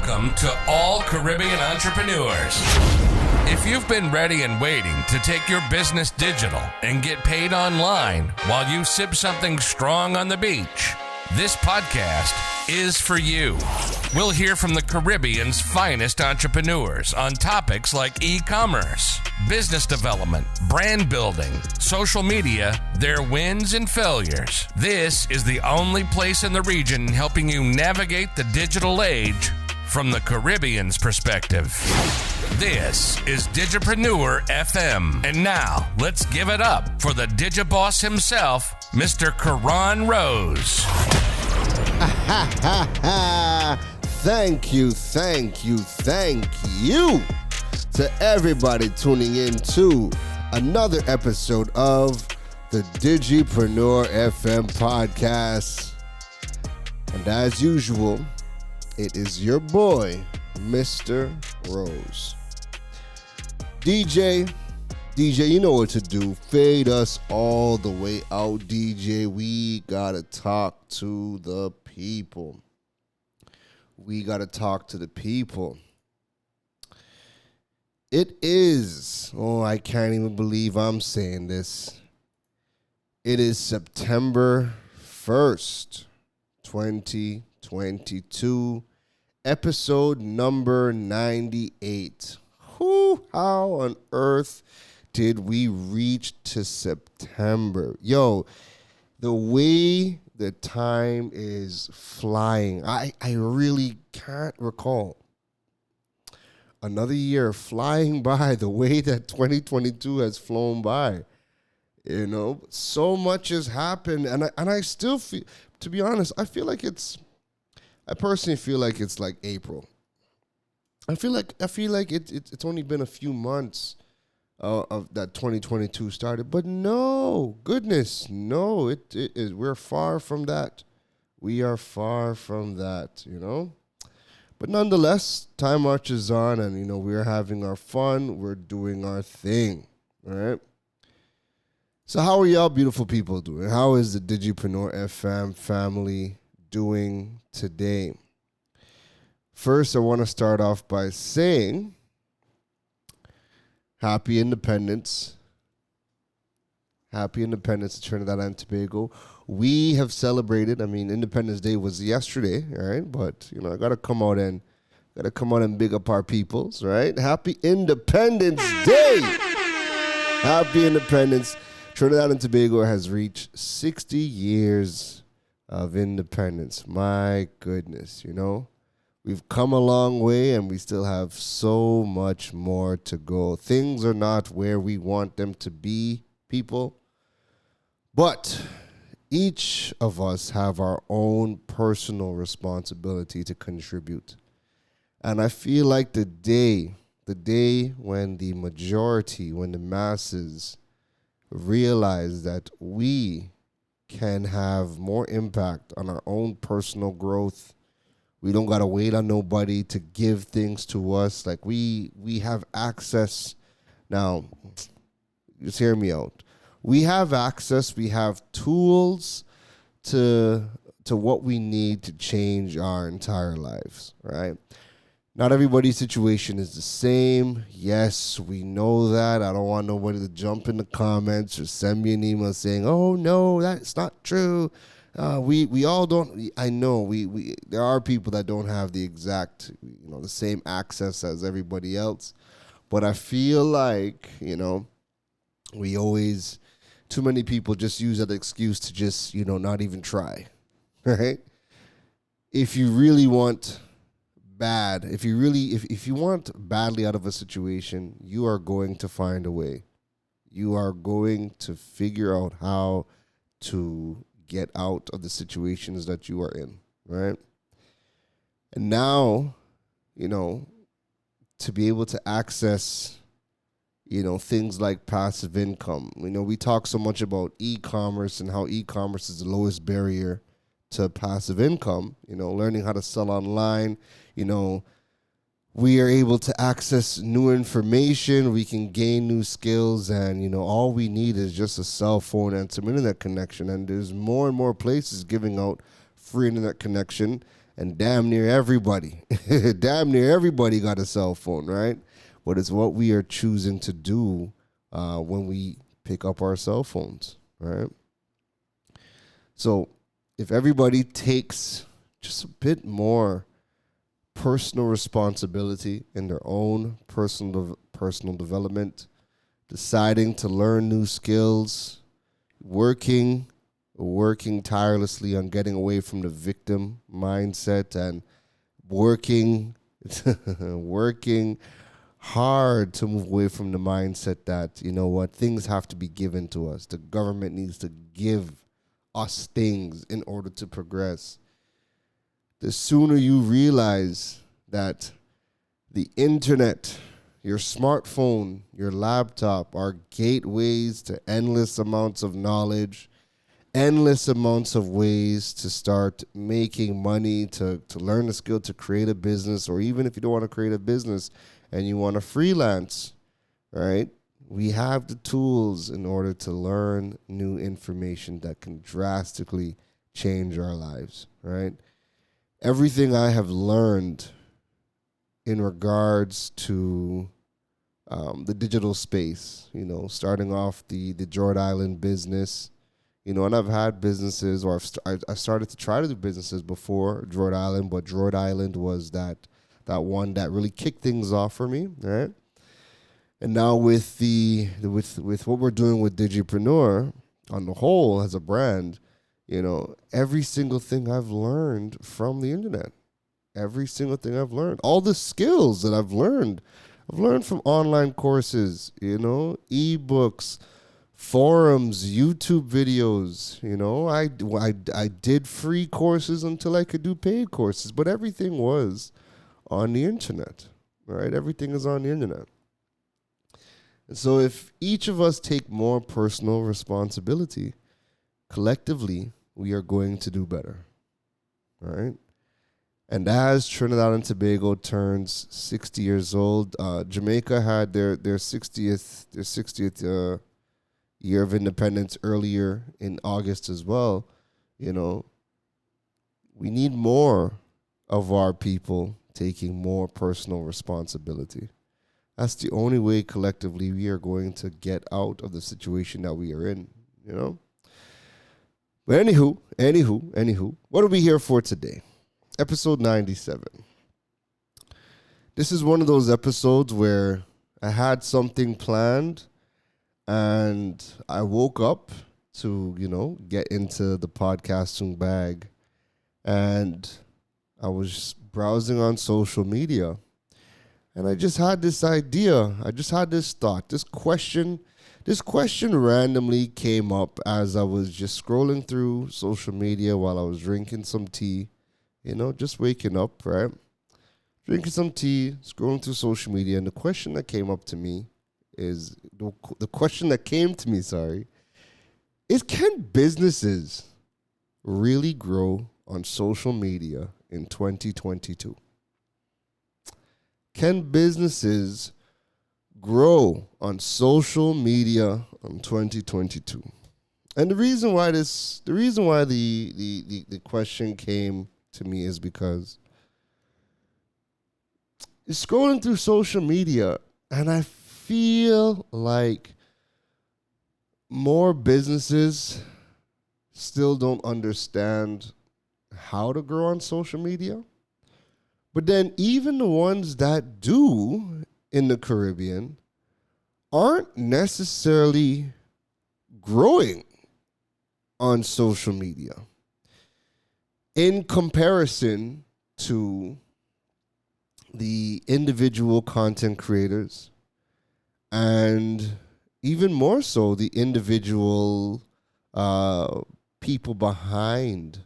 Welcome to All Caribbean Entrepreneurs. If you've been ready and waiting to take your business digital and get paid online while you sip something strong on the beach, this podcast is for you. We'll hear from the Caribbean's finest entrepreneurs on topics like e-commerce, business development, brand building, social media, their wins and failures. This is the only place in the region helping you navigate the digital age from the Caribbean's perspective. This is Digipreneur FM. And now, let's give it up for the Digiboss himself, Mr. Karan Rose. Thank you to everybody tuning in to another episode of the Digipreneur FM podcast. And as usual, it is your boy, Mr. Rose. DJ, you know what to do. Fade us all the way out, DJ. We gotta talk to the people. It is, I can't even believe I'm saying this. It is September 1st, 2022, episode number 98. How on earth did we reach to September? Yo, the way the time is flying, I really can't recall another year flying by the way that 2022 has flown by. You know, so much has happened, and I still feel, to be honest, I personally feel like it's like April. I feel like it's only been a few months of that 2022 started, but no, it is. We're far from that. We are far from that, you know. But nonetheless, time marches on, and we're having our fun. We're doing our thing, all right. So how are y'all beautiful people doing? How is the Digipreneur FM family doing today? First, I want to start off by saying Happy Independence. Happy Independence to Trinidad and Tobago. We have celebrated. Independence Day was yesterday, all right? But, I got to come out and big up our peoples, right? Happy Independence Day. Happy Independence. Trinidad and Tobago has reached 60 years of independence. My goodness, we've come a long way, and we still have so much more to go. Things are not where we want them to be, people. But each of us have our own personal responsibility to contribute. And I feel like the day when the majority, when the masses realize that we can have more impact on our own personal growth. We don't got to wait on nobody to give things to us. Like we have access. Now, just hear me out. We have access. We have tools to what we need to change our entire lives, right? Not everybody's situation is the same. Yes, we know that. I don't want nobody to jump in the comments or send me an email saying, "Oh no, that's not true." We all don't. I know we there are people that don't have the exact the same access as everybody else, but I feel like we always, too many people just use that excuse to just not even try, right? If you really want bad, if you want badly out of a situation, you are going to find a way. You are going to figure out how to get out of the situations that you are in, right? And now, to be able to access, things like passive income. We talk so much about e-commerce and how e-commerce is the lowest barrier to passive income, learning how to sell online. We are able to access new information. We can gain new skills, and all we need is just a cell phone and some internet connection. And there's more and more places giving out free internet connection and damn near everybody, got a cell phone, right? But it's what we are choosing to do when we pick up our cell phones, right? So if everybody takes just a bit more personal responsibility in their own personal development, deciding to learn new skills, working tirelessly on getting away from the victim mindset and working working hard to move away from the mindset that, you know what, things have to be given to us. The government needs to give us things in order to progress. The sooner you realize that the internet, your smartphone, your laptop are gateways to endless amounts of knowledge, endless amounts of ways to start making money, to learn a skill, to create a business, or even if you don't want to create a business and you want to freelance, right? We have the tools in order to learn new information that can drastically change our lives, right? Everything I have learned in regards to the digital space, you know, starting off the Droid Island business, you know, and I've had businesses, or I started to try to do businesses before Droid Island, but Droid Island was that one that really kicked things off for me, right? And now with with what we're doing with Digipreneur on the whole as a brand, you know, every single thing I've learned from the internet, every single thing I've learned, all the skills that I've learned from online courses, you know, ebooks, forums, YouTube videos. You know, I did free courses until I could do paid courses, but everything was on the internet, right? Everything is on the internet. And so if each of us take more personal responsibility, collectively, we are going to do better, right? And as Trinidad and Tobago turns 60 years old, Jamaica had their 60th year of independence earlier in August as well. You know, we need more of our people taking more personal responsibility. That's the only way collectively we are going to get out of the situation that we are in, you know? But anywho, what are we here for today? Episode 97. This is one of those episodes where I had something planned and I woke up to, you know, get into the podcasting bag, and I was browsing on social media, and I just had this idea. I just had this thought, this question randomly came up as I was just scrolling through social media while I was drinking some tea, you know, just waking up, right? Drinking some tea, scrolling through social media, and the question that came to me is, can businesses really grow on social media in 2022? Can businesses grow on social media in 2022? And the reason why the question came to me is because scrolling through social media, and I feel like more businesses still don't understand how to grow on social media. But then even the ones that do in the Caribbean aren't necessarily growing on social media in comparison to the individual content creators, and even more so the individual people behind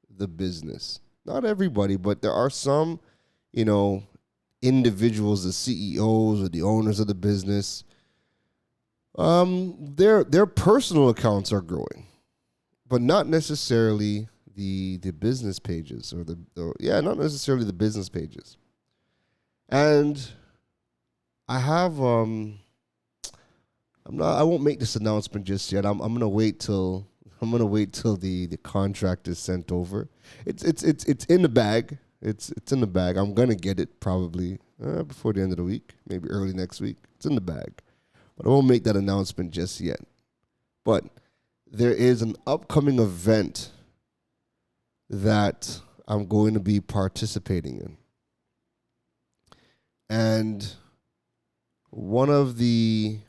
the business. Not everybody, but there are some, you know, individuals, the CEOs or the owners of the business. Their personal accounts are growing, but not necessarily the business pages not necessarily the business pages. And I have I won't make this announcement just yet. I'm gonna wait till the contract is sent over. It's in the bag, It's in the bag. I'm gonna get it probably before the end of the week, maybe early next week. It's in the bag, but I won't make that announcement just yet. But there is an upcoming event that I'm going to be participating in, and one of the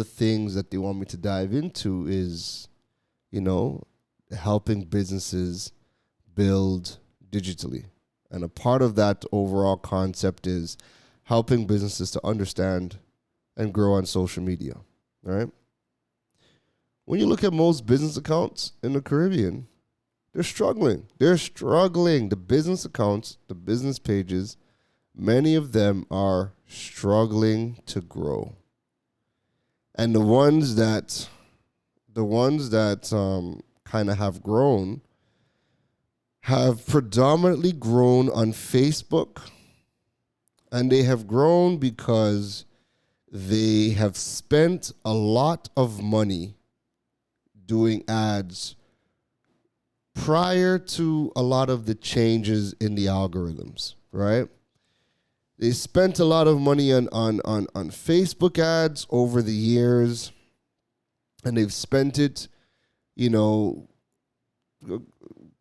things that they want me to dive into is, helping businesses build digitally. And a part of that overall concept is helping businesses to understand and grow on social media, right? When you look at most business accounts in the Caribbean, they're struggling. The business accounts, the business pages, many of them are struggling to grow. And the ones that kind of have grown have predominantly grown on Facebook, and they have grown because they have spent a lot of money doing ads prior to a lot of the changes in the algorithms, right? They spent a lot of money on Facebook ads over the years, and they've spent it,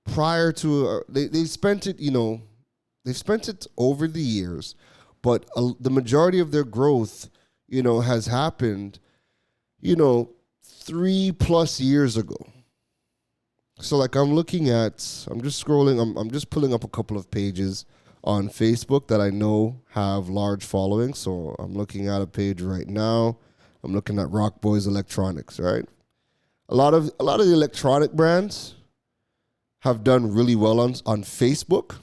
prior to they spent it, they've spent it over the years, but the majority of their growth, has happened, 3+ years ago. So like I'm just scrolling, I'm just pulling up a couple of pages on Facebook that I know have large followings. So I'm looking at a page right now. I'm looking at Rock Boys Electronics, right? A lot of the electronic brands have done really well on Facebook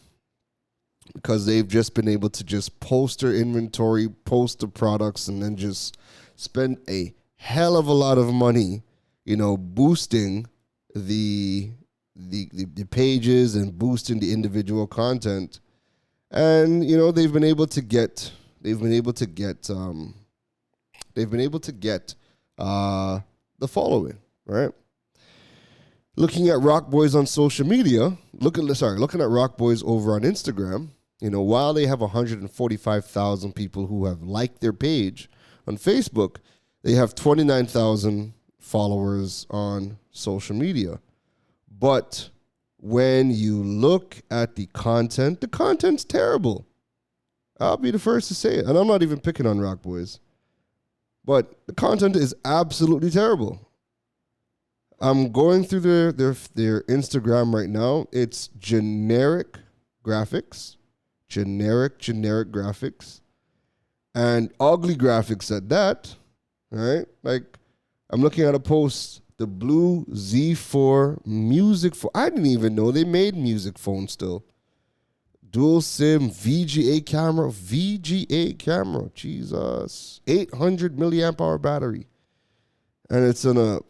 because they've just been able to just post their inventory, post the products, and then just spend a hell of a lot of money, boosting the pages and boosting the individual content. And they've been able to get the following, right? Looking at Rock Boys on social media, looking at Rock Boys over on Instagram, while they have 145,000 people who have liked their page on Facebook, they have 29,000 followers on social media. But when you look at the content's terrible. I'll be the first to say it. And I'm not even picking on Rock Boys. But the content is absolutely terrible. I'm going through their Instagram right now. It's generic graphics, and ugly graphics at that, right? Like, I'm looking at a post, the Blue Z4 music phone. I didn't even know they made music phones still. Dual SIM VGA camera, Jesus. 800 milliamp hour battery. And it's in a,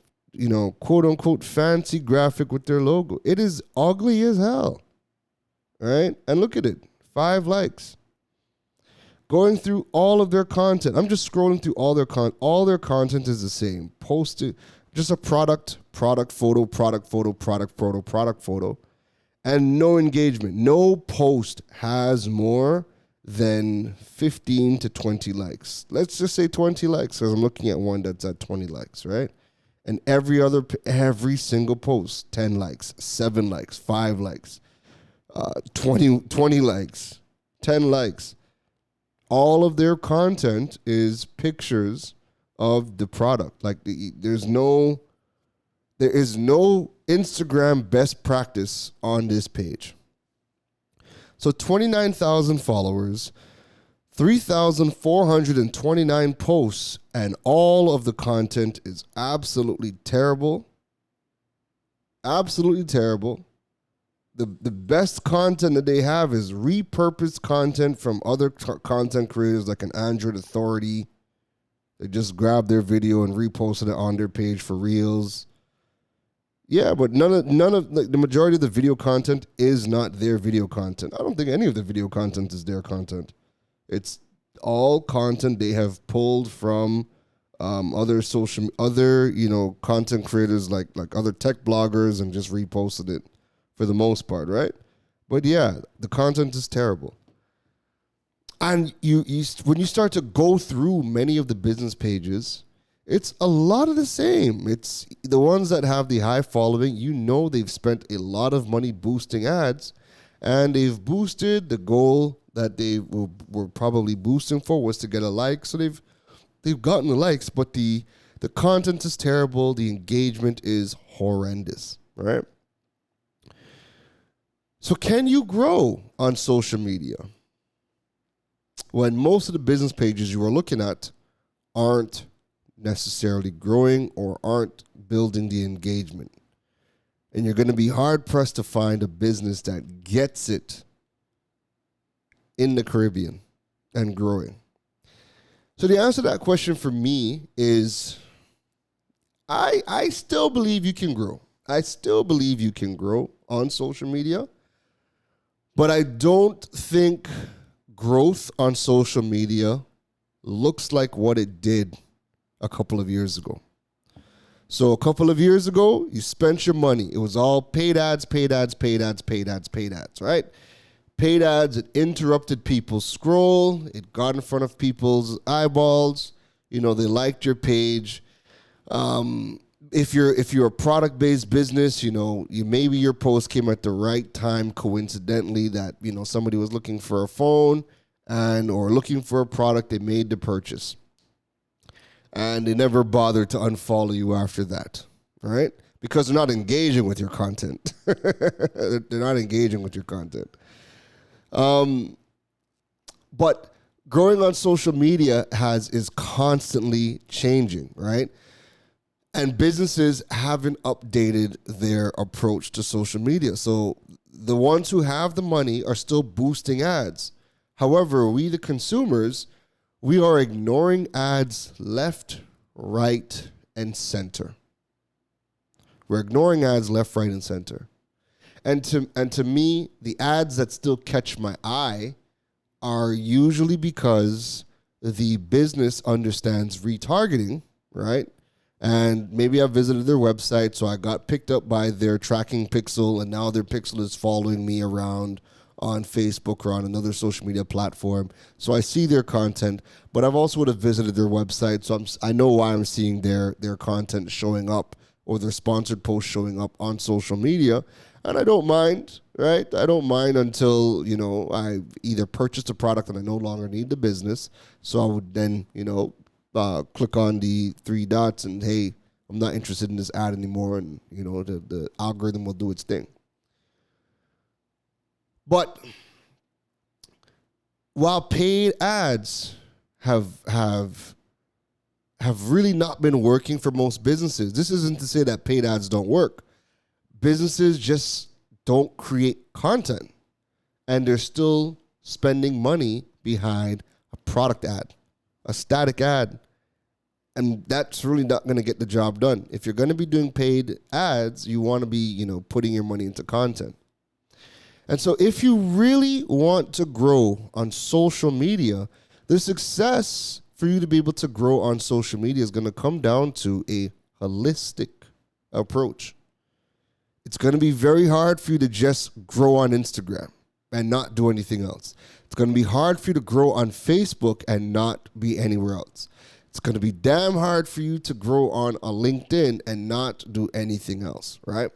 quote unquote fancy graphic with their logo. It is ugly as hell. Right? And look at it. 5 likes. Going through all of their content. I'm just scrolling through all their content. All their content is the same. Posted, just a product photo, and no engagement. No post has more than 15 to 20 likes. Let's just say 20 likes, because I'm looking at one that's at 20 likes, right? And every single post, 10 likes, 7 likes, 5 likes, 20 likes, 10 likes. All of their content is pictures of the product. Like there is no Instagram best practice on this page. So 29,000 followers, 3,429 posts, and all of the content is absolutely terrible. Absolutely terrible. The best content that they have is repurposed content from other content creators like an Android Authority. They just grab their video and reposted it on their page for Reels. Yeah, but none of the majority of the video content is not their video content. I don't think any of the video content is their content. It's all content they have pulled from other content creators like other tech bloggers and just reposted it for the most part, right? But yeah, the content is terrible. And when you start to go through many of the business pages, it's a lot of the same. It's the ones that have the high following. They've spent a lot of money boosting ads, and they've boosted the goal that they were probably boosting for was to get a like. So they've gotten the likes, but the content is terrible. The engagement is horrendous, right? So can you grow on social media when most of the business pages you are looking at aren't necessarily growing or aren't building the engagement? And you're going to be hard pressed to find a business that gets it in the Caribbean and growing. So the answer to that question for me is I still believe you can grow. I still believe you can grow on social media, but I don't think growth on social media looks like what it did a couple of years ago. So a couple of years ago, you spent your money. It was all paid ads, right? Paid ads, it interrupted people's scroll. It got in front of people's eyeballs. They liked your page. If you're a product-based business, maybe your post came at the right time coincidentally that, somebody was looking for a phone or looking for a product, they made the purchase. And they never bothered to unfollow you after that, right? Because they're not engaging with your content. They're not engaging with your content. But growing on social media is constantly changing, right? And businesses haven't updated their approach to social media. So the ones who have the money are still boosting ads. However, we, the consumers, we are ignoring ads left, right, and center. We're ignoring ads left, right, and center. And to me, the ads that still catch my eye are usually because the business understands retargeting, right? And maybe I visited their website, so I got picked up by their tracking pixel, and now their pixel is following me around on Facebook or on another social media platform. So I see their content, but I've also would have visited their website, so I know why I'm seeing their content showing up or their sponsored posts showing up on social media. And I don't mind, right? I don't mind until, I either purchased a product and I no longer need the business. So I would then, click on the three dots and, hey, I'm not interested in this ad anymore. And, the algorithm will do its thing. But while paid ads have really not been working for most businesses, this isn't to say that paid ads don't work. Businesses just don't create content, and they're still spending money behind a product ad, a static ad, and that's really not going to get the job done. If you're going to be doing paid ads, you want to be, putting your money into content. And so if you really want to grow on social media, the success for you to be able to grow on social media is going to come down to a holistic approach. It's going to be very hard for you to just grow on Instagram and not do anything else. It's going to be hard for you to grow on Facebook and not be anywhere else. It's going to be damn hard for you to grow on a LinkedIn and not do anything else, right?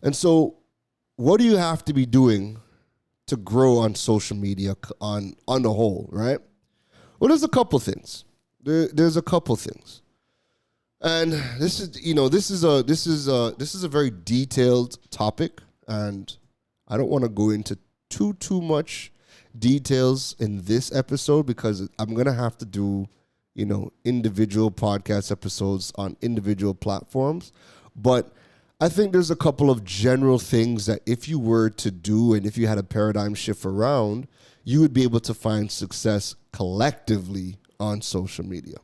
And so what do you have to be doing to grow on social media on the whole, right? Well, there's a couple things. There's a couple things. And this is a very detailed topic, and I don't want to go into too much details in this episode because I'm going to have to do, individual podcast episodes on individual platforms. But I think there's a couple of general things that if you were to do and if you had a paradigm shift around, you would be able to find success collectively on social media.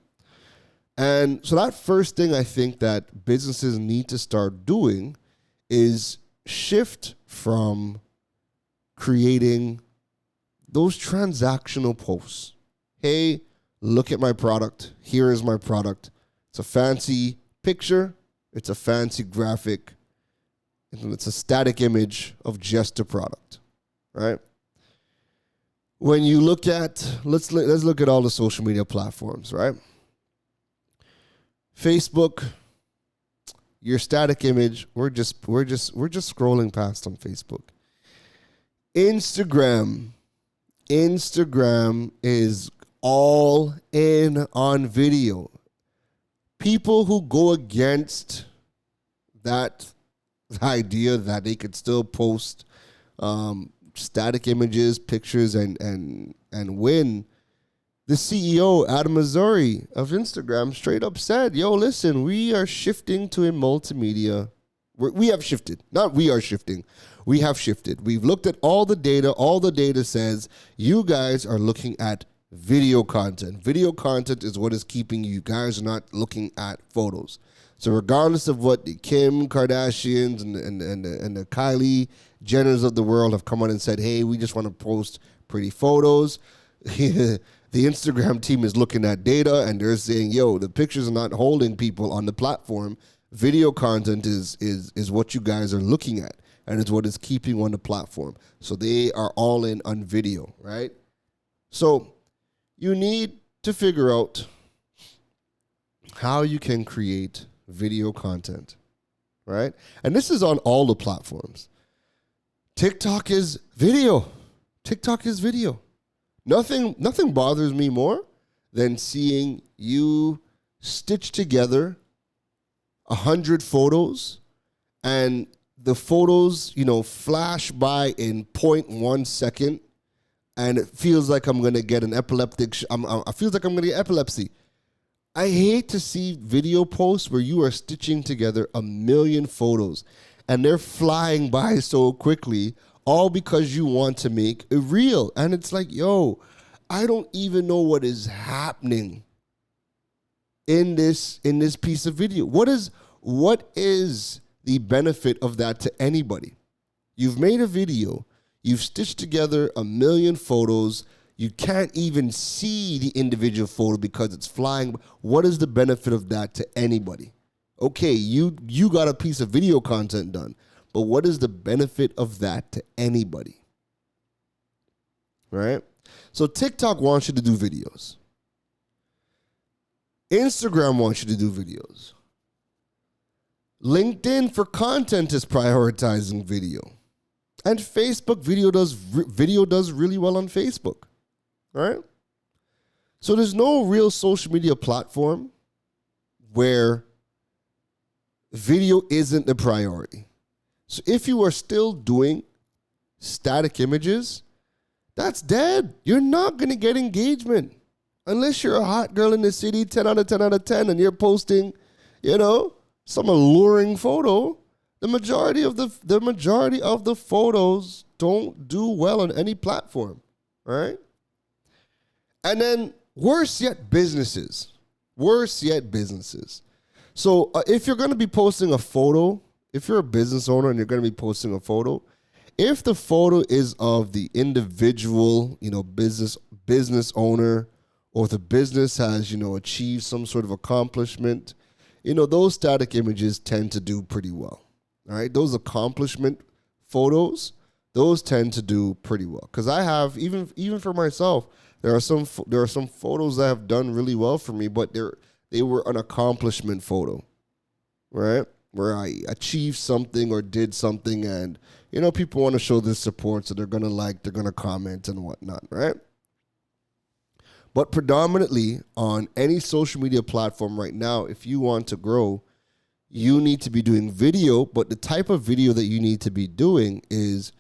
And so that first thing I think that businesses need to start doing is shift from creating those transactional posts. Hey, look at my product. Here is my product. It's a fancy picture. It's a fancy graphic. And it's a static image of just a product, right? When you look at, let's look at all the social media platforms, right? Facebook, your static image, we're just scrolling past on Facebook. Instagram is all in on video. People who go against that idea that they could still post static images, pictures, and win. The CEO, Adam Mosseri of Instagram, straight up said, yo, listen, we are shifting to a multimedia. We have shifted. Not we are shifting. We have shifted. We've looked at all the data. All the data says you guys are looking at video content. Video content is what is keeping you guys not looking at photos. So regardless of what the Kim Kardashians and the Kylie Jenners of the world have come on and said, hey, we just want to post pretty photos. The Instagram team is looking at data and they're saying, yo, the pictures are not holding people on the platform. Video content is what you guys are looking at, and it's what is keeping on the platform. So they are all in on video, right? So you need to figure out how you can create video content, right? And this is on all the platforms. TikTok is video. TikTok is video. Nothing bothers me more than seeing you stitch together 100 photos and the photos, flash by in 0.1 second and it feels like I'm going to get an epileptic, I feel like I'm going to get epilepsy. I hate to see video posts where you are stitching together 1 million photos and they're flying by so quickly, all because you want to make it real. And it's like, yo, I don't even know what is happening in this piece of video. What is the benefit of that to anybody? You've made a video, you've stitched together 1 million photos, you can't even see the individual photo because it's flying. What is the benefit of that to anybody? Okay, you got a piece of video content done, but what is the benefit of that to anybody? Right? So TikTok wants you to do videos. Instagram wants you to do videos. LinkedIn for content is prioritizing video. And Facebook video does really well on Facebook. Right? So there's no real social media platform where video isn't the priority. So if you are still doing static images, that's dead. You're not going to get engagement unless you're a hot girl in the city, 10 out of 10 out of 10, and you're posting, some alluring photo. The majority of the photos don't do well on any platform, right? And then worse yet, businesses. So if you're going to be posting a photo, if you're a business owner and you're going to be posting a photo, if the photo is of the individual, business owner, or the business has, achieved some sort of accomplishment, those static images tend to do pretty well. All right, those accomplishment photos, those tend to do pretty well. Because I have, even for myself, there are some photos that have done really well for me, but they were an accomplishment photo, right? Where I achieved something or did something, and people want to show their support, so they're gonna comment and whatnot, right? But predominantly on any social media platform right now, if you want to grow, you need to be doing video. But the type of video that you need to be doing is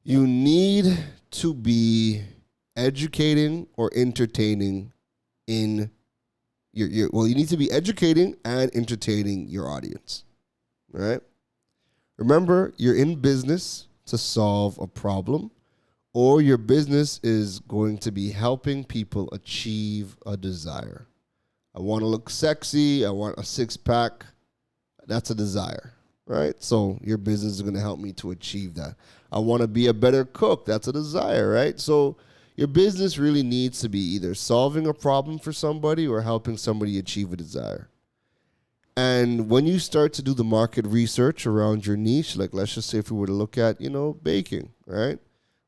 you need to be educating or entertaining in you need to be educating and entertaining your audience, right? Remember, you're in business to solve a problem, or your business is going to be helping people achieve a desire. I want to look sexy. I want a six-pack. That's a desire, right? So your business is going to help me to achieve that. I want to be a better cook. That's a desire, right? So your business really needs to be either solving a problem for somebody or helping somebody achieve a desire. And when you start to do the market research around your niche, like let's just say if we were to look at, baking, right?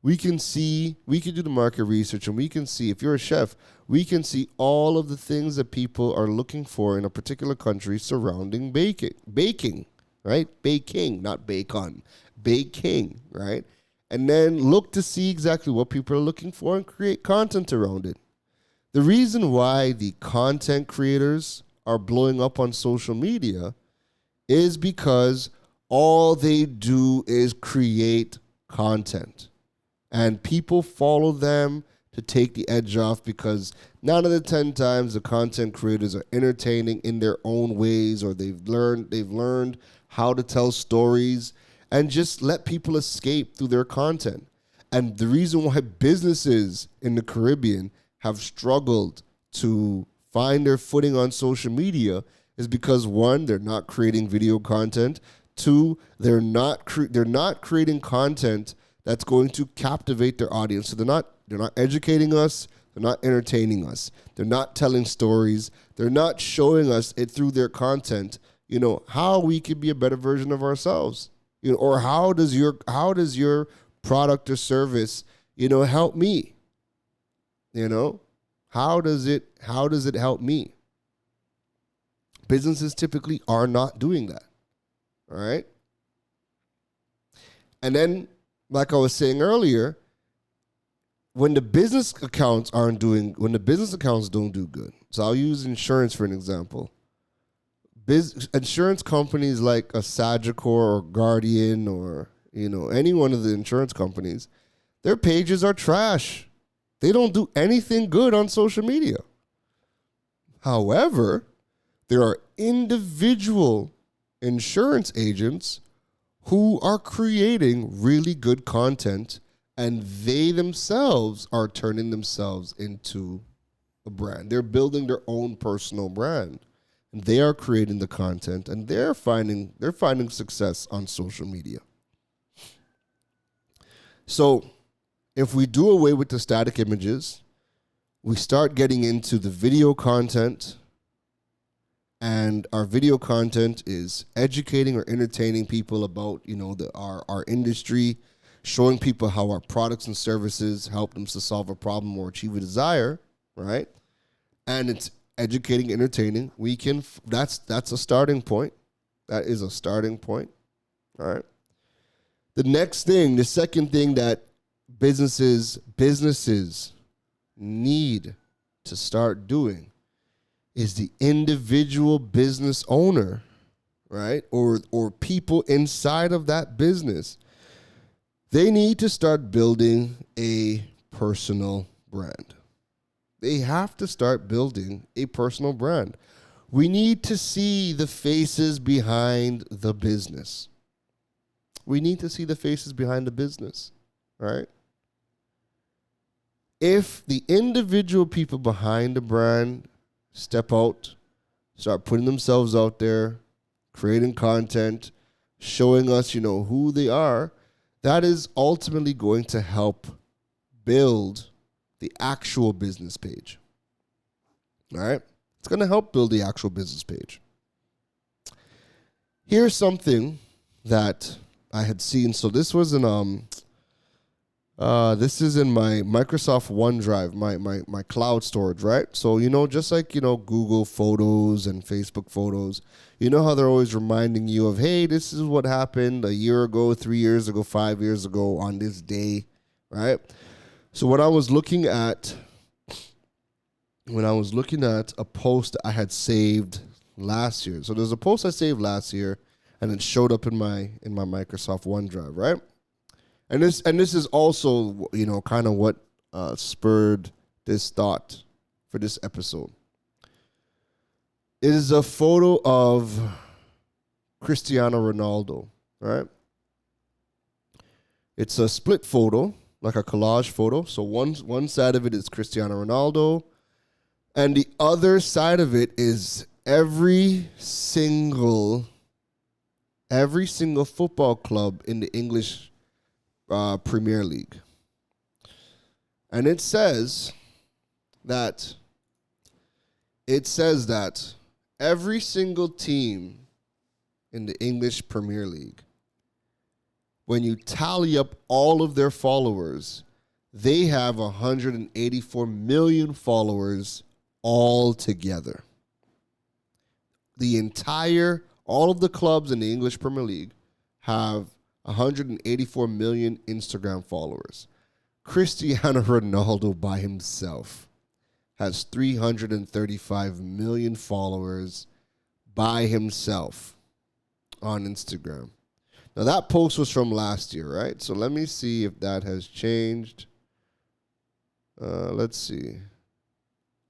We can do the market research and we can see, if you're a chef, we can see all of the things that people are looking for in a particular country surrounding baking, right? Baking, not bacon, baking, right? And then look to see exactly what people are looking for and create content around it. The reason why the content creators are blowing up on social media is because all they do is create content. And people follow them to take the edge off because 9 out of the 10 times the content creators are entertaining in their own ways, or they've learned how to tell stories and just let people escape through their content. And the reason why businesses in the Caribbean have struggled to find their footing on social media is because, one, they're not creating video content. Two, they're not creating content that's going to captivate their audience. So they're not educating us. They're not entertaining us. They're not telling stories. They're not showing us it through their content, how we could be a better version of ourselves. Or how does your product or service, help me? How does it help me? Businesses typically are not doing that. All right? And then, like I was saying earlier, when the business accounts don't do good. So I'll use insurance for an example. Insurance companies like a Sagicor or Guardian or, any one of the insurance companies, their pages are trash. They don't do anything good on social media. However, there are individual insurance agents who are creating really good content, and they themselves are turning themselves into a brand. They're building their own personal brand, and they are creating the content, and they're finding success on social media. So if we do away with the static images, we start getting into the video content, and our video content is educating or entertaining people about, our industry, showing people how our products and services help them to solve a problem or achieve a desire, right? And it's educating, entertaining. That's a starting point. That is a starting point. All right. The second thing that businesses need to start doing is the individual business owner, right? Or people inside of that business. They need to start building a personal brand. They have to start building a personal brand. We need to see the faces behind the business. We need to see the faces behind the business, right? If the individual people behind the brand step out, start putting themselves out there, creating content, showing us, who they are, that is ultimately going to help build the actual business page. All right? It's going to help build the actual business page. Here's something that I had seen. So this was this is in my Microsoft OneDrive, my cloud storage, right? So, just like, Google Photos and Facebook Photos, how they're always reminding you of, hey, this is what happened a year ago, 3 years ago, 5 years ago on this day, right? So when I was looking at a post I had saved last year. So there's a post I saved last year, and it showed up in my Microsoft OneDrive, right? And this is also, kind of what spurred this thought for this episode. It is a photo of Cristiano Ronaldo, right? It's a split photo, like a collage photo. So one side of it is Cristiano Ronaldo, and the other side of it is every single football club in the English Premier League. And it says that every single team in the English Premier League, when you tally up all of their followers, they have 184 million followers all together. All of the clubs in the English Premier League have 184 million Instagram followers. Cristiano Ronaldo by himself has 335 million followers by himself on Instagram. Now, that post was from last year, right? So let me see if that has changed. Let's see.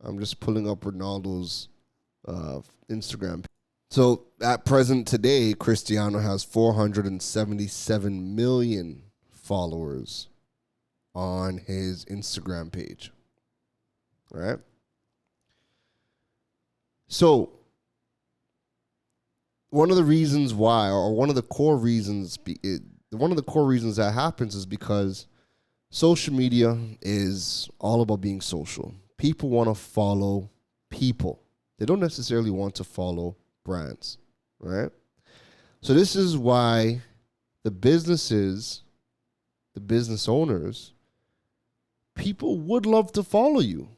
I'm just pulling up Ronaldo's Instagram. So at present today, Cristiano has 477 million followers on his Instagram page. All right. So one of the reasons why, or one of the core reasons that happens is because social media is all about being social. People want to follow people. They don't necessarily want to follow brands, right? So this is why the business owners, people would love to follow you.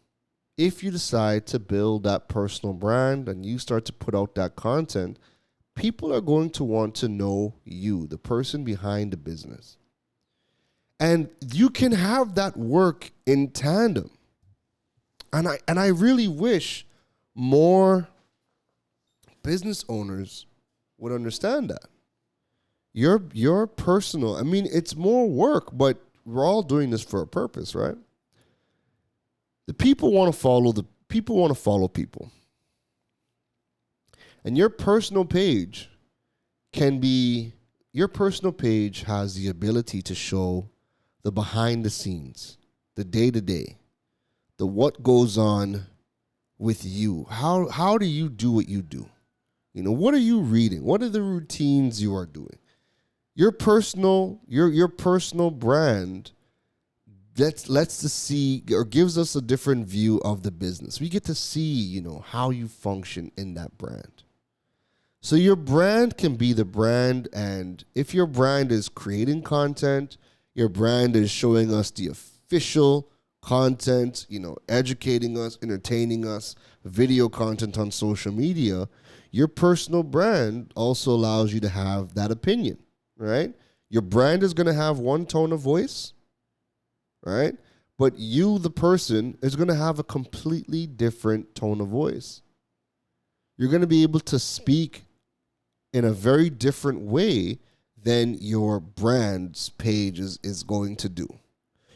If you decide to build that personal brand and you start to put out that content, people are going to want to know you, the person behind the business. And you can have that work in tandem. And I really wish more business owners would understand that. Your personal, I mean, it's more work, but we're all doing this for a purpose, right? The people want to follow people. And your personal page has the ability to show the behind the scenes, the day-to-day, the what goes on with you. How do you do what you do? You know, what are you reading? What are the routines you are doing? Your personal brand lets us see, or gives us a different view of the business. We get to see, you know, how you function in that brand. So your brand can be the brand, and if your brand is creating content, your brand is showing us the official content, you know, educating us, entertaining us, video content on social media, your personal brand also allows you to have that opinion, right? Your brand is going to have one tone of voice, right? But you, the person, is going to have a completely different tone of voice. You're going to be able to speak in a very different way than your brand's page is going to do.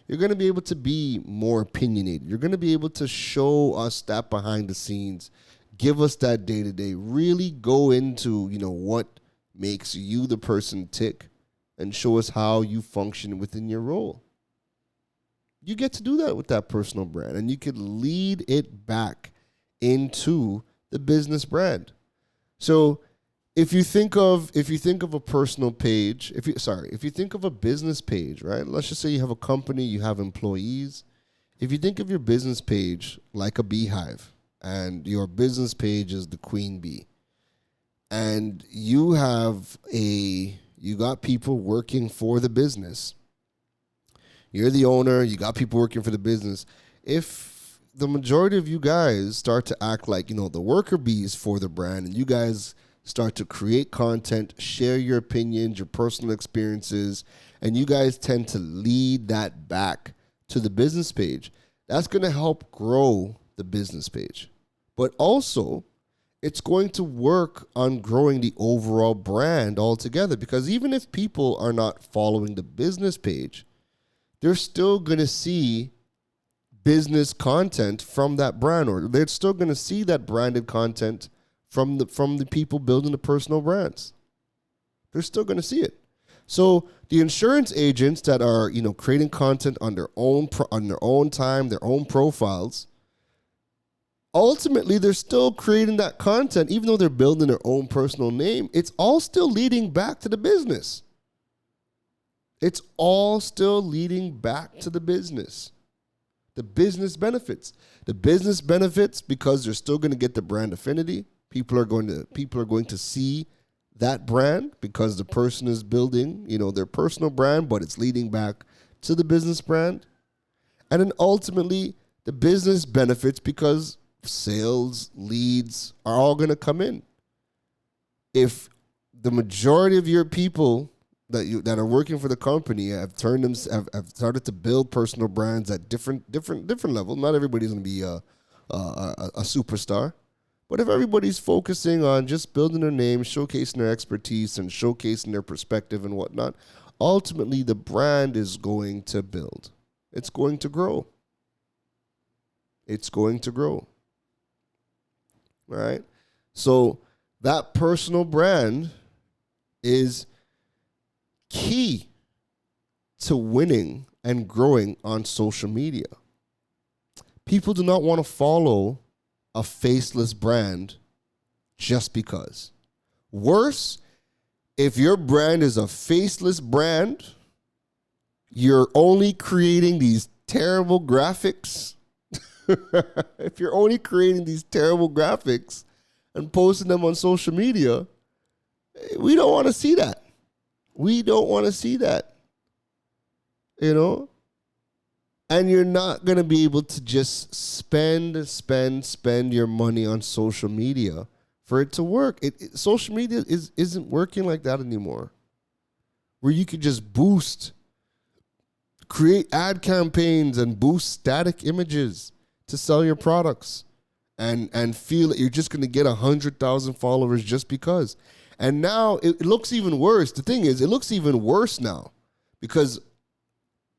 You're going to be able to be more opinionated. You're going to be able to show us that behind the scenes, give us that day-to-day, really go into, you know, what makes you the person tick, and show us how you function within your role. You get to do that with that personal brand, and you could lead it back into the business brand. So if you think of a personal page, if you think of a business page, right? Let's just say you have a company, you have employees. If you think of your business page like a beehive, and your business page is the queen bee, and you got people working for the business. You're the owner, you got people working for the business. If the majority of you guys start to act like, you know, the worker bees for the brand, and you guys start to create content, share your opinions, your personal experiences, and you guys tend to lead that back to the business page, that's going to help grow the business page. But also, it's going to work on growing the overall brand altogether, because even if people are not following the business page, they're still going to see business content from that brand, or they're still going to see that branded content from the people building the personal brands. They're still going to see it. So the insurance agents that are, you know, creating content on their own time, their own profiles, ultimately they're still creating that content, even though they're building their own personal name. It's all still leading back to the business. It's all still leading back to the business. The business benefits. The business benefits because they're still going to get the brand affinity. People are going to see that brand because the person is building, their personal brand, but it's leading back to the business brand. And then ultimately, the business benefits because sales, leads are all going to come in. If the majority of your people that are working for the company have started to build personal brands at different levels, not everybody's going to be a superstar, but if everybody's focusing on just building their name, showcasing their expertise, and showcasing their perspective and whatnot, ultimately the brand is going to build. It's going to grow. It's going to grow. All right? So that personal brand is key to winning and growing on social media. People do not want to follow a faceless brand just because. Worse, if your brand is a faceless brand, you're only creating these terrible graphics. If you're only creating these terrible graphics and posting them on social media, we don't want to see that. We don't want to see that. And you're not going to be able to just spend your money on social media for it to work. Social media isn't working like that anymore. Where you could just create ad campaigns and boost static images to sell your products and feel that you're just going to get 100,000 followers just because. And now it looks even worse. The thing is, it looks even worse now because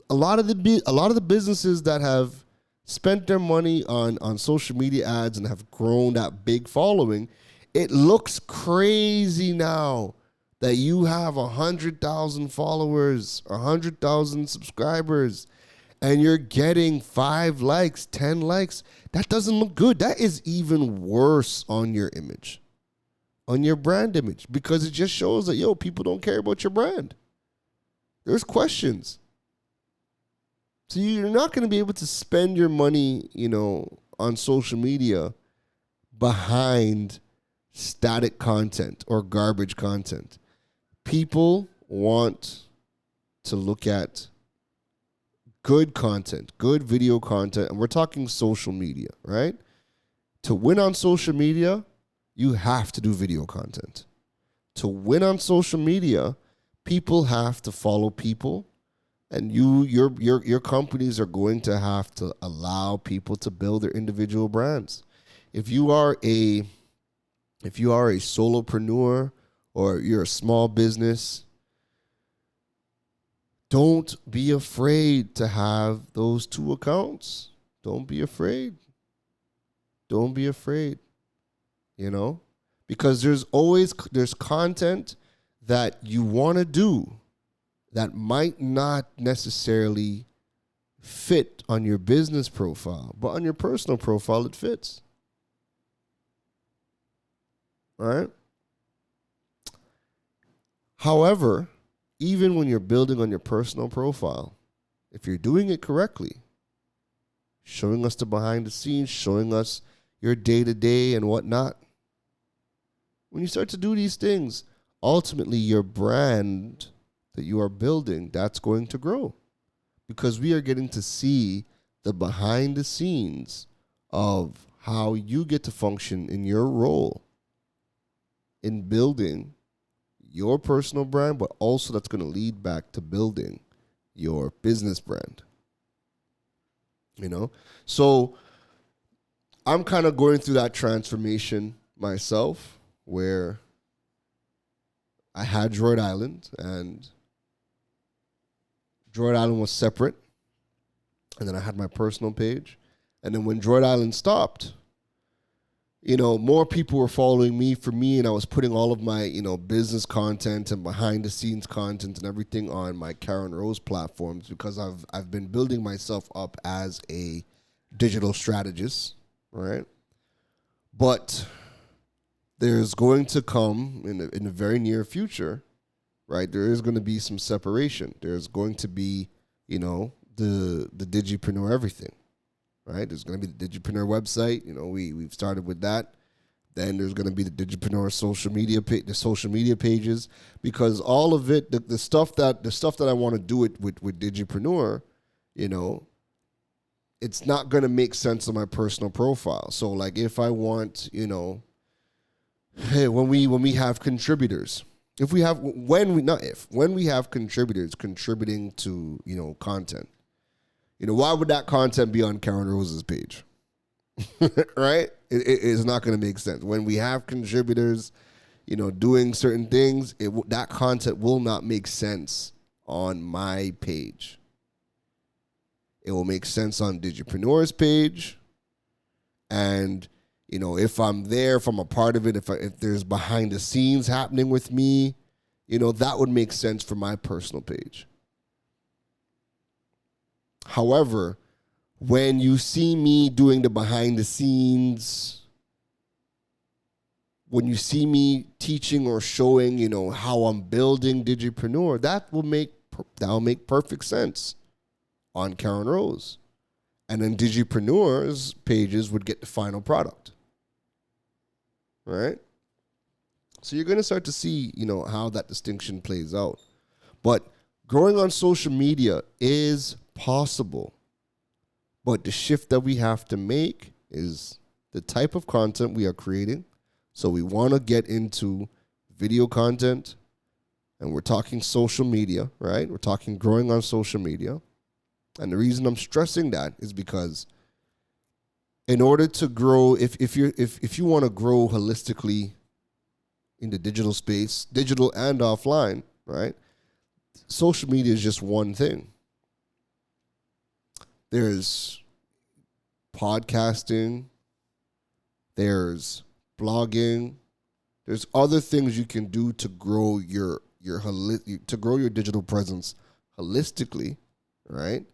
a lot of the businesses that have spent their money on social media ads and have grown that big following, it looks crazy now that you have 100,000 followers, 100,000 subscribers, and you're getting 5 likes, 10 likes. That doesn't look good. That is even worse on your image, on your brand image, because it just shows that, people don't care about your brand. There's questions. So you're not going to be able to spend your money, on social media behind static content or garbage content. People want to look at good content, good video content, and we're talking social media, right? To win on social media, you have to do video content. To win on social media, people have to follow people. And your companies are going to have to allow people to build their individual brands. If you are a solopreneur or you're a small business, don't be afraid to have those 2 accounts. Don't be afraid. Don't be afraid. Because there's content that you want to do that might not necessarily fit on your business profile, but on your personal profile, it fits. All right? However, even when you're building on your personal profile, if you're doing it correctly, showing us the behind the scenes, showing us your day-to-day and whatnot, when you start to do these things, ultimately your brand that you are building, that's going to grow because we are getting to see the behind the scenes of how you get to function in your role in building your personal brand, but also that's going to lead back to building your business brand. So I'm kind of going through that transformation myself where I had Droid Island, and Droid Island was separate. And then I had my personal page. And then when Droid Island stopped, more people were following me for me, and I was putting all of my, business content and behind the scenes content and everything on my Karen Rose platforms because I've been building myself up as a digital strategist, right? But there's going to come in the very near future, right? There is going to be some separation. There's going to be, the Digipreneur everything, right? There's going to be the Digipreneur website. We've started with that. Then there's going to be the Digipreneur social media the social media pages, because all of it, the stuff that I want to do it with Digipreneur, you know, it's not going to make sense on my personal profile. So like if I want, you know, hey, when we have contributors, when we have contributors contributing to, you know, content, you know, why would that content be on Karen Rose's page? Right? It is not going to make sense. When we have contributors, you know, doing certain things, that content will not make sense on my page. It will make sense on Digipreneur's page. And, you know, if I'm there, if I'm a part of it, if there's behind the scenes happening with me, you know, that would make sense for my personal page. However, when you see me doing the behind the scenes, when you see me teaching or showing, you know, how I'm building Digipreneur, that will make perfect sense on Karen Rose. And then Digipreneur's pages would get the final product. Right? So you're going to start to see, you know, how that distinction plays out. But growing on social media is possible. But the shift that we have to make is the type of content we are creating. So we want to get into video content, and we're talking social media, right? We're talking growing on social media. And the reason I'm stressing that is because in order to grow, if you want to grow holistically in the digital space, digital and offline, right? Social media is just one thing. There's podcasting, there's blogging, there's other things you can do to grow your digital presence holistically, right?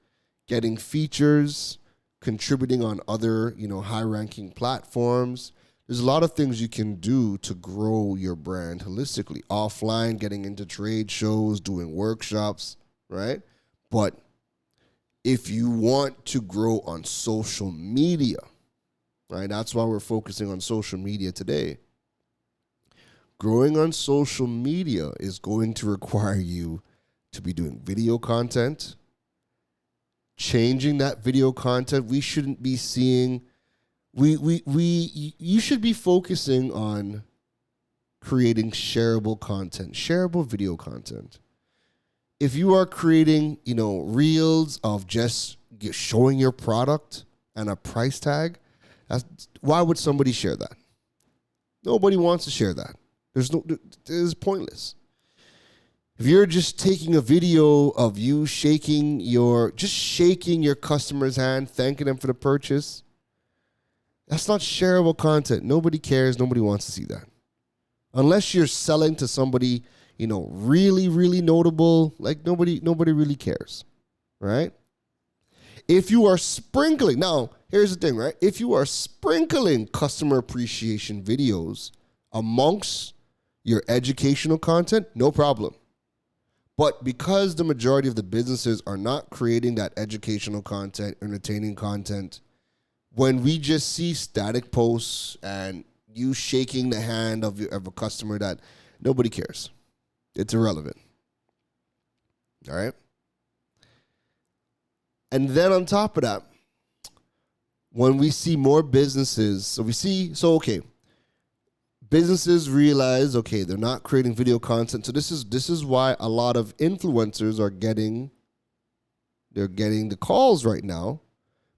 Getting features, contributing on other, you know, high-ranking platforms. There's a lot of things you can do to grow your brand holistically. Offline, getting into trade shows, doing workshops, right? But if you want to grow on social media, right? That's why we're focusing on social media today. Growing on social media is going to require you to be doing video content, changing that video content. We shouldn't be seeing, you should be focusing on creating shareable content, shareable video content. If you are creating, you know, reels of just showing your product and a price tag, why would somebody share that? Nobody wants to share that. It's pointless. If you're just taking a video of you shaking your customer's hand, thanking them for the purchase, that's not shareable content. Nobody cares. Nobody wants to see that. Unless you're selling to somebody, you know, really, really notable, like nobody really cares, right? If you are sprinkling, now, here's the thing, right? If you are sprinkling customer appreciation videos amongst your educational content, no problem. But because the majority of the businesses are not creating that educational content, entertaining content, when we just see static posts and you shaking the hand of a customer, that nobody cares. It's irrelevant. All right? And then on top of that, when we see more businesses, businesses realize, okay, they're not creating video content. So this is why a lot of influencers are getting the calls right now,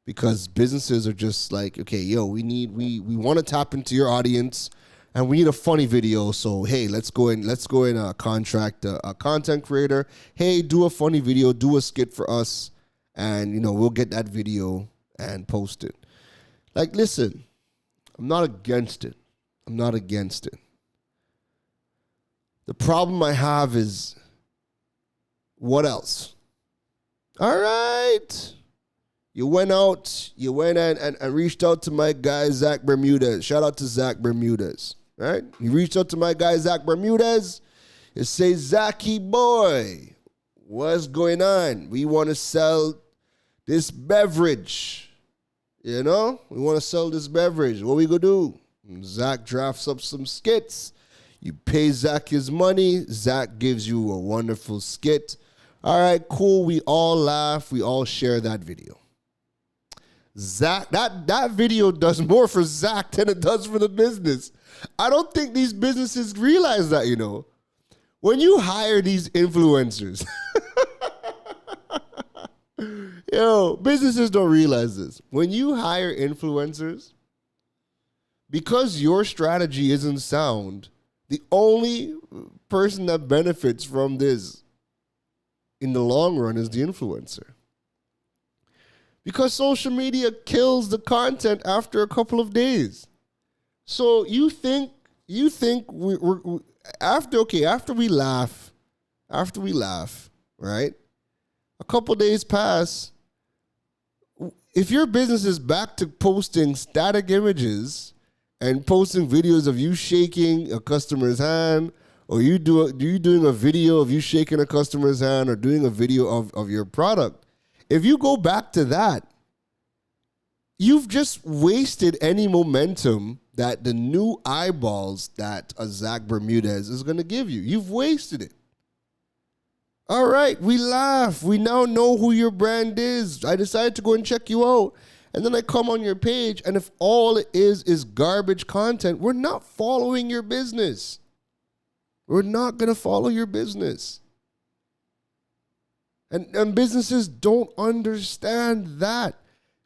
because businesses are just like, okay, yo, we want to tap into your audience and we need a funny video. So hey, let's go and contract a content creator. Hey, do a funny video, do a skit for us, and you know, we'll get that video and post it. Like, listen, I'm not against it. The problem I have is, what else? All right. You went and reached out to my guy, Zach Bermudez. Shout out to Zach Bermudez, right? You reached out to my guy, Zach Bermudez. You say, Zachy boy, what's going on? We want to sell this beverage. You know? We want to sell this beverage. What we gonna do? Zach drafts up some skits. You pay Zach his money. Zach gives you a wonderful skit. All right, cool. We all laugh. We all share that video. Zach, that video does more for Zach than it does for the business. I don't think these businesses realize that, you know. When you hire these influencers, businesses don't realize this. When you hire influencers, because your strategy isn't sound, the only person that benefits from this in the long run is the influencer. Because social media kills the content after a couple of days. So you think we're after we laugh, right? A couple days pass. If your business is back to posting static images and posting videos of you shaking a customer's hand, or you doing a video of you shaking a customer's hand, or doing a video of your product, if you go back to that, you've just wasted any momentum that the new eyeballs that a Zach Bermudez is going to give you. You've wasted it. All right, we laugh. We now know who your brand is. I decided to go and check you out. And then I come on your page, and if all it is garbage content, we're not following your business. We're not going to follow your business. And businesses don't understand that.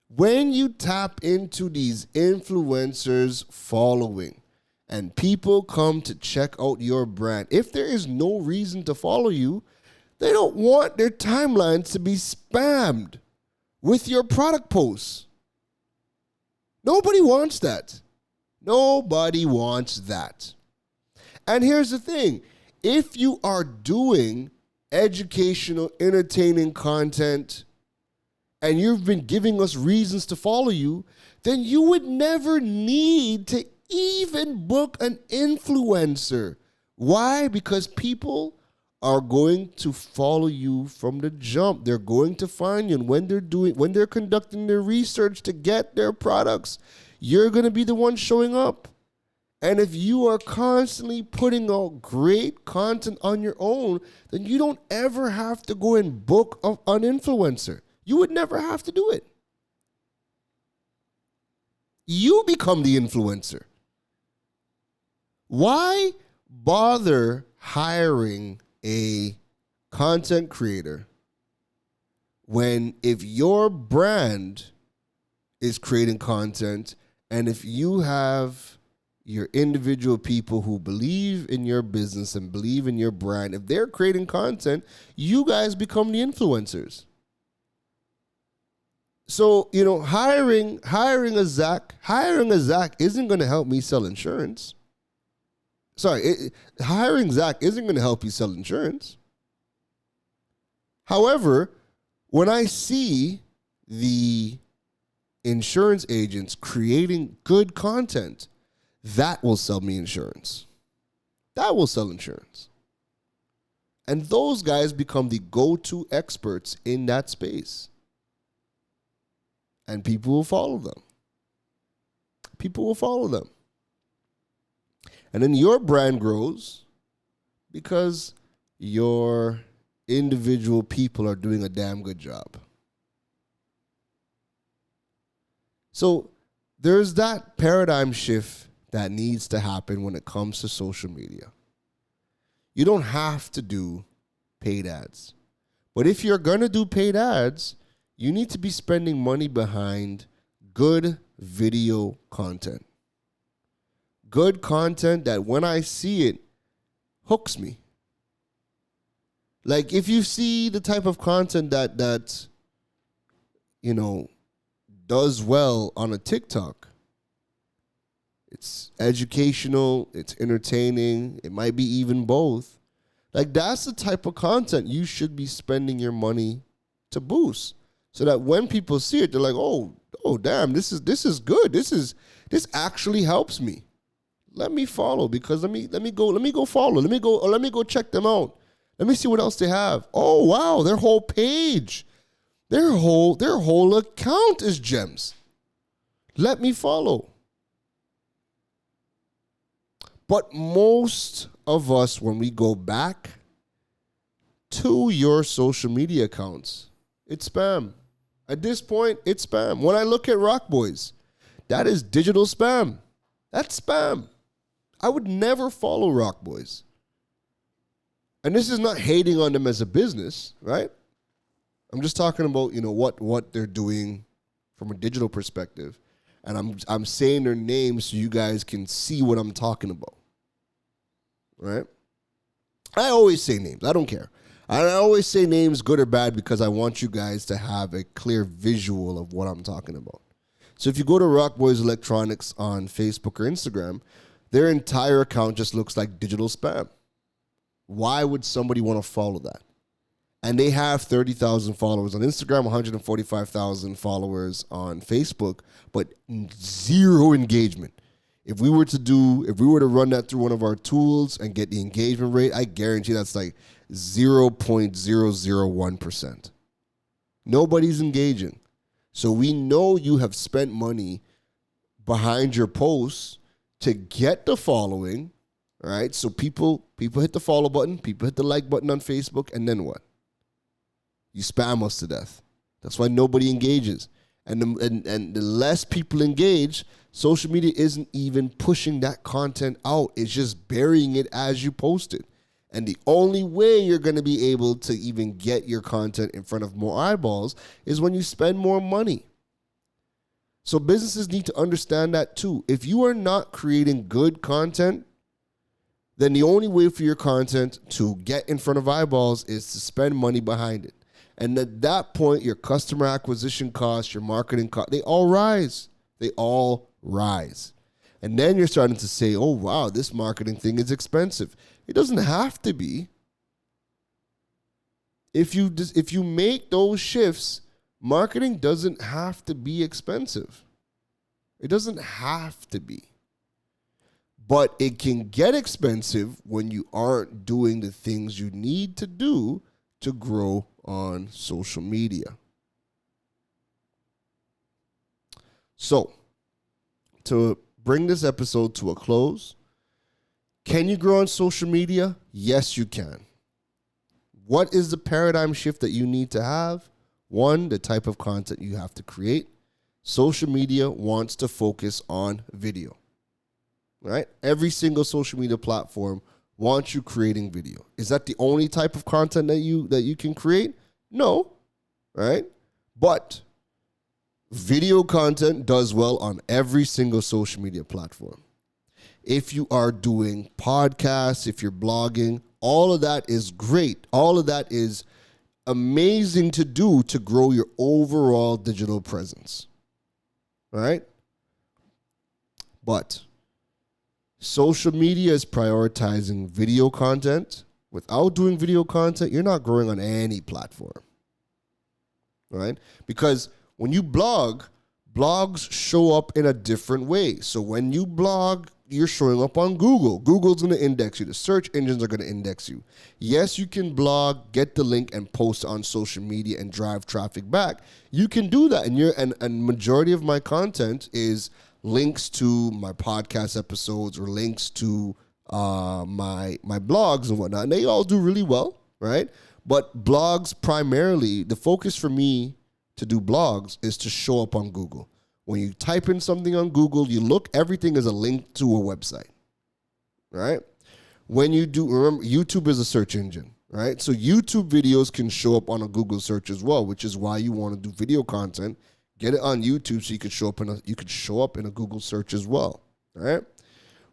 When you tap into these influencers' following and people come to check out your brand, if there is no reason to follow you, they don't want their timelines to be spammed with your product posts. Nobody wants that. Nobody wants that. And here's the thing. If you are doing educational, entertaining content, and you've been giving us reasons to follow you, then you would never need to even book an influencer. Why? Because people are going to follow you from the jump. They're going to find you. And when they're conducting their research to get their products, you're going to be the one showing up. And if you are constantly putting out great content on your own, then you don't ever have to go and book an influencer. You would never have to do it. You become the influencer. Why bother hiring a content creator when if your brand is creating content and if you have your individual people who believe in your business and believe in your brand, if they're creating content, you guys become the influencers. So, hiring a Zach isn't going to help me sell insurance. Hiring Zach isn't going to help you sell insurance. However, when I see the insurance agents creating good content, that will sell me insurance. That will sell insurance. And those guys become the go-to experts in that space. And people will follow them. People will follow them. And then your brand grows because your individual people are doing a damn good job. So there's that paradigm shift that needs to happen when it comes to social media. You don't have to do paid ads. But if you're going to do paid ads, you need to be spending money behind good video content. Good content that when I see it, hooks me. Like if you see the type of content that does well on a TikTok, it's educational, it's entertaining, it might be even both. Like that's the type of content you should be spending your money to boost. So that when people see it, they're like, oh damn, this is good. This actually helps me. Let me follow because let me go follow. Let me go check them out. Let me see what else they have. Oh wow, their whole page, their whole account is gems. Let me follow. But most of us, when we go back to your social media accounts, it's spam. At this point, it's spam. When I look at Rock Boys, that is digital spam. That's spam. I would never follow Rock Boys. And this is not hating on them as a business, right? I'm just talking about, what they're doing from a digital perspective. And I'm saying their names so you guys can see what I'm talking about. Right? I always say names. I don't care. I always say names, good or bad, because I want you guys to have a clear visual of what I'm talking about. So if you go to Rock Boys Electronics on Facebook or Instagram, their entire account just looks like digital spam. Why would somebody want to follow that? And they have 30,000 followers on Instagram, 145,000 followers on Facebook, but zero engagement. If we were to run that through one of our tools and get the engagement rate, I guarantee that's like 0.001%. Nobody's engaging. So we know you have spent money behind your posts to get the following, all right? So people hit the follow button, people hit the like button on Facebook, and then what? You spam us to death. That's why nobody engages. And the less people engage, social media isn't even pushing that content out. It's just burying it as you post it. And the only way you're going to be able to even get your content in front of more eyeballs is when you spend more money. So businesses need to understand that too. If you are not creating good content, then the only way for your content to get in front of eyeballs is to spend money behind it. And at that point, your customer acquisition costs, your marketing costs, they all rise. They all rise. And then you're starting to say, oh, wow, this marketing thing is expensive. It doesn't have to be. If you make those shifts, marketing doesn't have to be expensive. It doesn't have to be. But it can get expensive when you aren't doing the things you need to do to grow on social media. So, to bring this episode to a close, can you grow on social media? Yes, you can. What is the paradigm shift that you need to have? One, the type of content you have to create. Social media wants to focus on video, right? Every single social media platform wants you creating video. Is that the only type of content that you can create? No, right? But video content does well on every single social media platform. If you are doing podcasts, if you're blogging, all of that is great. All of that is amazing to do to grow your overall digital presence, right? But social media is prioritizing video content. Without doing video content, you're not growing on any platform, right? Because when you blog, blogs show up in a different way. So when you blog, you're showing up on Google. Google's going to index you. The search engines are going to index you. Yes, you can blog, get the link, and post on social media and drive traffic back. You can do that. And majority of my content is links to my podcast episodes or links to my blogs and whatnot. And they all do really well, right? But blogs primarily, the focus for me to do blogs is to show up on Google. When you type in something on Google, you look, everything is a link to a website, right? When you do, remember, YouTube is a search engine, right? So YouTube videos can show up on a Google search as well, which is why you want to do video content. Get it on YouTube so you could show up in a Google search as well, right?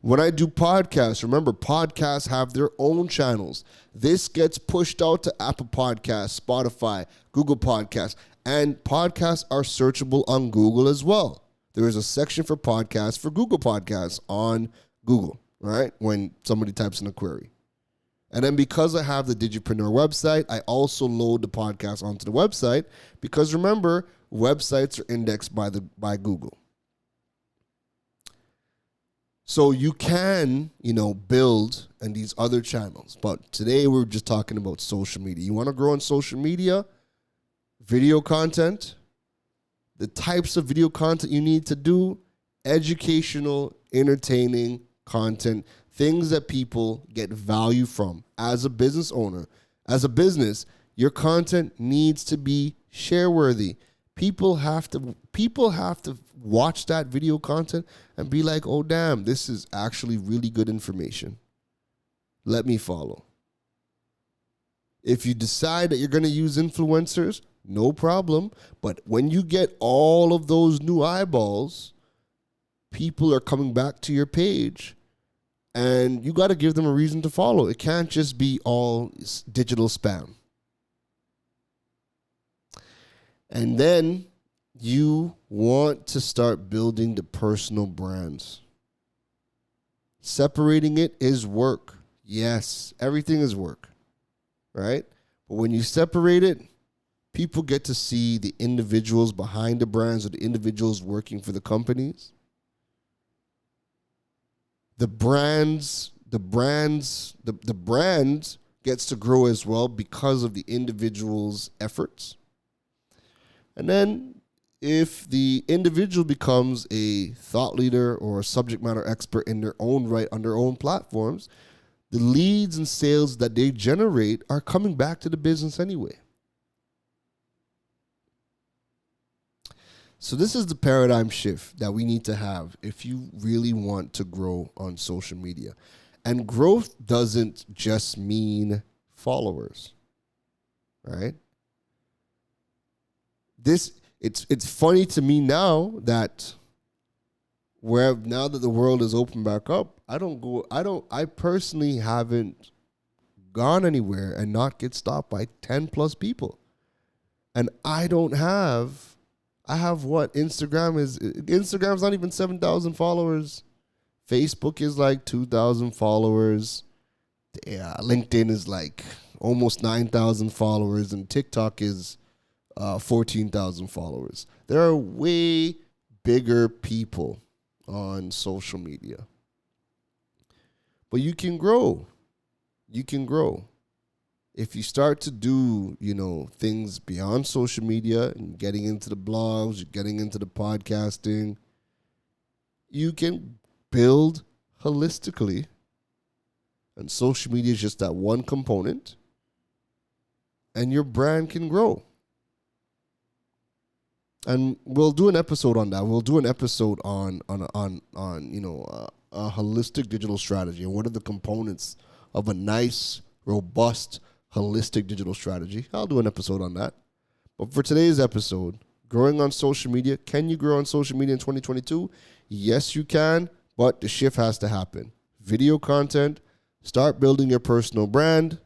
When I do podcasts, remember, podcasts have their own channels. This gets pushed out to Apple Podcasts, Spotify, Google Podcasts, and podcasts are searchable on Google as well. There is a section for podcasts for Google Podcasts on Google, right? When somebody types in a query. And then because I have the Digipreneur website, I also load the podcast onto the website because remember, websites are indexed by Google. So you can, build in these other channels. But today we're just talking about social media. You want to grow on social media? Video content, the types of video content you need to do, educational, entertaining, content, things that people get value from. As a business owner, as a business, your content needs to be share worthy. People have to watch that video content and be like, "Oh damn, this is actually really good information. Let me follow." If you decide that you're going to use influencers, no problem. But when you get all of those new eyeballs, people are coming back to your page, and you got to give them a reason to follow. It can't just be all digital spam. And then you want to start building the personal brands. Separating it is work. Yes, everything is work, right? But when you separate it, people get to see the individuals behind the brands or the individuals working for the companies. The brand gets to grow as well because of the individual's efforts. And then if the individual becomes a thought leader or a subject matter expert in their own right on their own platforms, the leads and sales that they generate are coming back to the business anyway. So this is the paradigm shift that we need to have if you really want to grow on social media. And growth doesn't just mean followers, right? It's funny to me now that now that the world is open back up, I personally haven't gone anywhere and not get stopped by 10 plus people. And I have what? Instagram's not even 7,000 followers. Facebook is like 2,000 followers. Yeah, LinkedIn is like almost 9,000 followers, and TikTok is 14,000 followers. There are way bigger people on social media. But you can grow. You can grow. If you start to do, things beyond social media and getting into the blogs, getting into the podcasting, you can build holistically. And social media is just that one component. And your brand can grow. And we'll do an episode on that. We'll do an episode on a holistic digital strategy and what are the components of a nice, robust, holistic digital strategy. I'll do an episode on that. But for today's episode, growing on social media, can you grow on social media in 2022? Yes, you can, but the shift has to happen. Video content, start building your personal brand,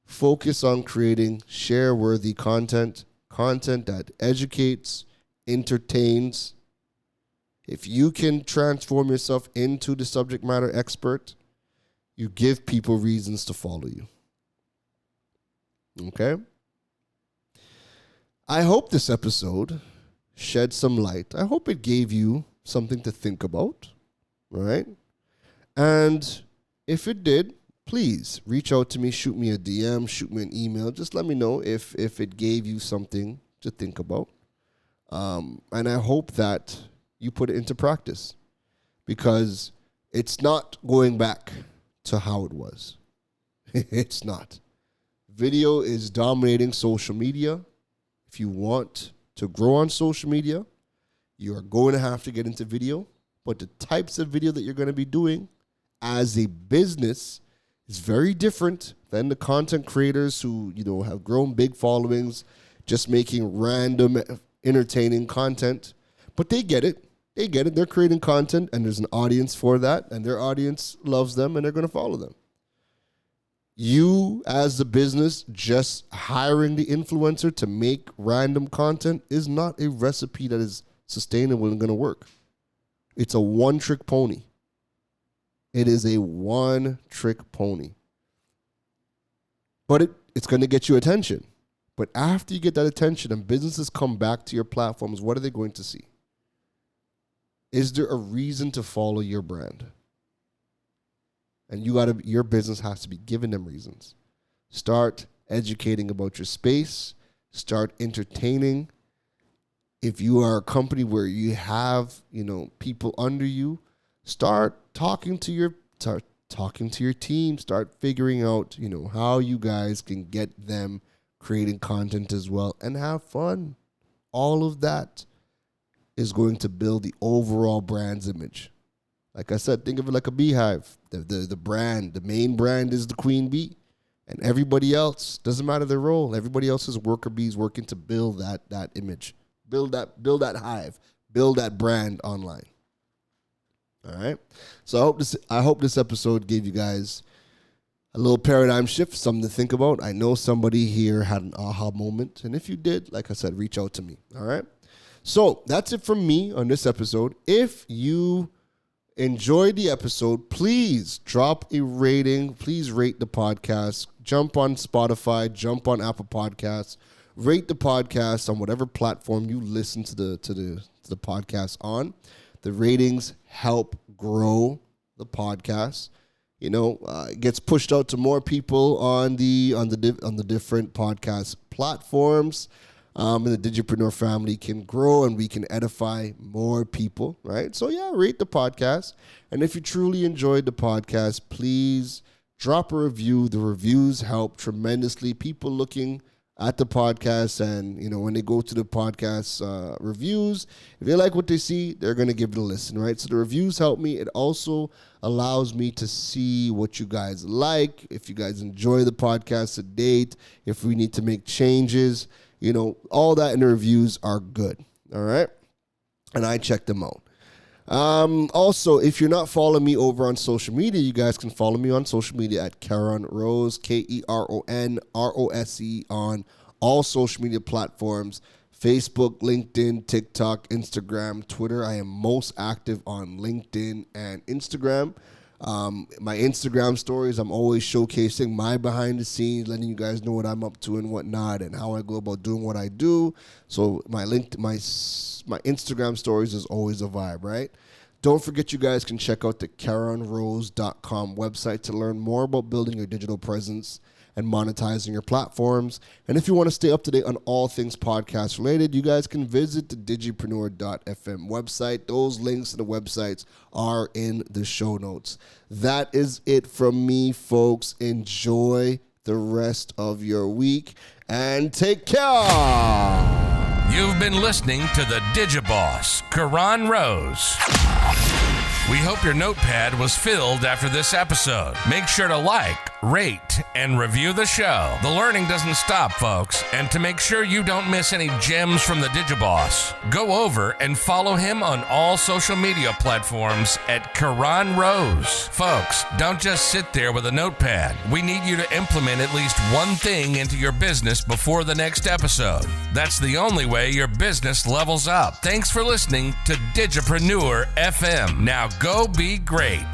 focus on creating share-worthy content that educates, entertains. If you can transform yourself into the subject matter expert, you give people reasons to follow you. Okay? I hope this episode shed some light. I hope it gave you something to think about, right? And if it did, please reach out to me, shoot me a DM, shoot me an email. Just let me know if it gave you something to think about. And I hope that you put it into practice, because it's not going back to how it was. It's not. Video is dominating social media. If you want to grow on social media, you are going to have to get into video. But the types of video that you're going to be doing as a business is very different than the content creators who, have grown big followings, just making random entertaining content. But they get it. They get it. They're creating content, and there's an audience for that, and their audience loves them, and they're going to follow them. You, as the business, just hiring the influencer to make random content is not a recipe that is sustainable and going to work. It's a one-trick pony. It is a one-trick pony. But it's going to get you attention. But after you get that attention and businesses come back to your platforms, what are they going to see? Is there a reason to follow your brand? And your business has to be giving them reasons. Start educating about your space. Start entertaining. If you are a company where you have, people under you, start talking to your team, start figuring out, how you guys can get them creating content as well and have fun. All of that is going to build the overall brand's image. Like I said, think of it like a beehive. The brand, the main brand is the queen bee. And everybody else, doesn't matter their role, everybody else is worker bees working to build that image. Build that hive. Build that brand online. All right? So I hope this episode gave you guys a little paradigm shift, something to think about. I know somebody here had an aha moment. And if you did, like I said, reach out to me. All right? So that's it from me on this episode. If you enjoyed the episode, please drop a rating. Please rate the podcast. Jump on Spotify. Jump on Apple Podcasts. Rate the podcast on whatever platform you listen to the podcast on. The ratings help grow the podcast. It gets pushed out to more people on the different podcast platforms. And the Digipreneur family can grow and we can edify more people, right? So yeah, rate the podcast. And if you truly enjoyed the podcast, please drop a review. The reviews help tremendously. People looking at the podcast and, when they go to the podcast reviews, if they like what they see, they're going to give it a listen, right? So the reviews help me. It also allows me to see what you guys like, if you guys enjoy the podcast to date, if we need to make changes. All that in the reviews are good, all right? And I check them out. Also, if you're not following me over on social media, you guys can follow me on social media at Keron Rose, KeronRose on all social media platforms, Facebook, LinkedIn, TikTok, Instagram, Twitter. I am most active on LinkedIn and Instagram. My Instagram stories, I'm always showcasing my behind the scenes, letting you guys know what I'm up to and whatnot and how I go about doing what I do. So my Instagram stories is always a vibe, right? Don't forget you guys can check out the KeronRose.com website to learn more about building your digital presence and monetizing your platforms. And if you want to stay up to date on all things podcast related, you guys can visit the digipreneur.fm website. Those links to the websites are in the show notes. That is it from me, folks. Enjoy the rest of your week and take care. You've been listening to the Digiboss, Keron Rose. We hope your notepad was filled after this episode. Make sure to like, rate, and review the show. The learning doesn't stop, folks. And to make sure you don't miss any gems from the Digiboss, go over and follow him on all social media platforms at Keron Rose. Folks, don't just sit there with a notepad. We need you to implement at least one thing into your business before the next episode. That's the only way your business levels up. Thanks for listening to Digipreneur FM. Now go be great.